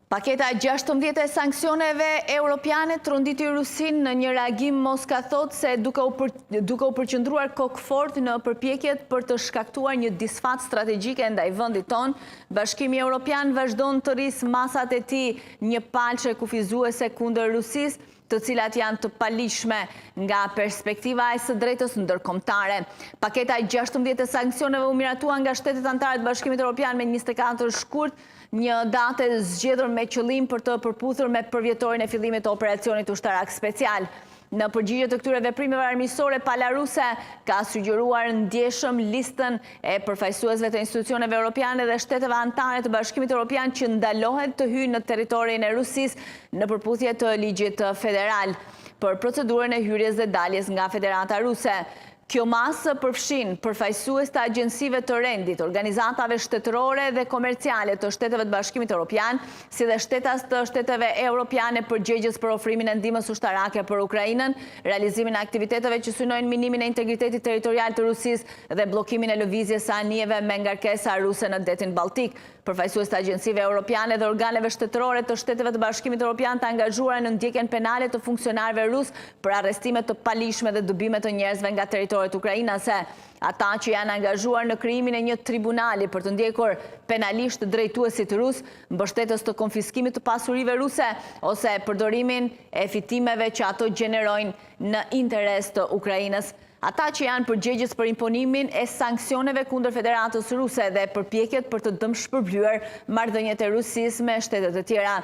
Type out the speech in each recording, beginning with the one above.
Paketa 16 e sanksioneve europiane tronditi Rusin në një reagim. Moska thot se duke u përqendruar kokëfort në përpjekjet për të shkaktuar një disfat strategjike ndaj vendit ton, Bashkimi Evropian vazhdon të rrisë masat e tij një palçe kufizuese kundër Rusisë, të cilat janë të palishme nga perspektiva e së drejtës ndërkombëtare. Paketa 16 e sanksioneve u miratua nga shtetet anëtare të Bashkimit Evropian me 24 shkurt, një datë zgjedhur me qëllim për të përputhur me përvjetorin e fillimit të operacionit ushtarak special. Në përgjigje të këtyre veprimeve armiqësore, pala ruse ka sugjeruar ndjeshëm listën e përfaqësuesve të institucioneve europiane dhe shteteve anëtare të Bashkimit Evropian që ndalohet të hyjë në territorin e Rusisë në përputhje të ligjit federal për procedurën e hyrjes dhe daljes nga Federata Ruse. Kjo masë përfshin përfaqësues të agjensive të rendit, organizatave shtetërore dhe komerciale të shteteve të Bashkimit Evropian, si dhe shtetas të shteteve europiane përgjegjës për ofrimin e ndihmës ushtarake për Ukrainën, realizimin e aktiviteteve që synojnë minimin e integritetit territorial të Rusisë dhe bllokimin e lëvizjes së anijeve me ngarkesa ruse në detin Balltik. Përfaqësues të agjensive europiane dhe organeve shtetërore të shteteve të Bashkimit Evropian të angazhuara në ndjekjen penale të funksionarëve rus për arrestime të palishme dhe dëbime të njerëzve nga territoret ukrainase. Ata që janë angazhuar në krijimin e një tribunali për të ndjekur penalisht drejtuesit rus, mbështetës të konfiskimit të pasurive ruse ose përdorimin e fitimeve që ato gjenerojnë në interes të Ukrainës. Ata që janë përgjegjës për imponimin e sanksioneve kundër Federatës Ruse dhe përpjekjet për të dëmshpërblyer marrëdhëniet e Rusisë me shtetet të tjera.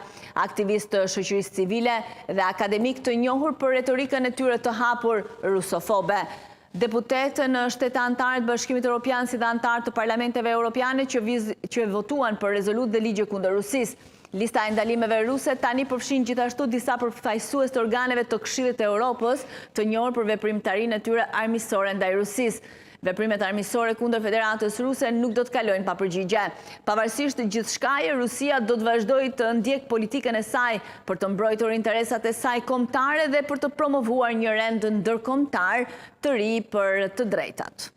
Aktivistë të shoqërisë civile dhe akademik të njohur për retorikën e tyre të hapur rusofobe. Deputetë në shtetet anëtare të Bashkimit Evropian si dhe anëtarë të parlamenteve europiane që votuan për rezolut dhe ligje kundër Rusisë. Lista e ndalimeve ruse tani përfshin gjithashtu disa përfaqësues të organeve të Këshillit të Evropës, të njohur për veprimtarinë e tyre armiqësore ndaj Rusisë. Veprimet armiqësore kundër Federatës Ruse nuk do të kalojnë pa përgjigje. Pavarësisht gjithçkaje, Rusia do të vazhdojë të ndjek politikën e saj për të mbrojtur interesat e saj kombëtare dhe për të promovuar një rend ndërkombëtar të ri për të drejtat.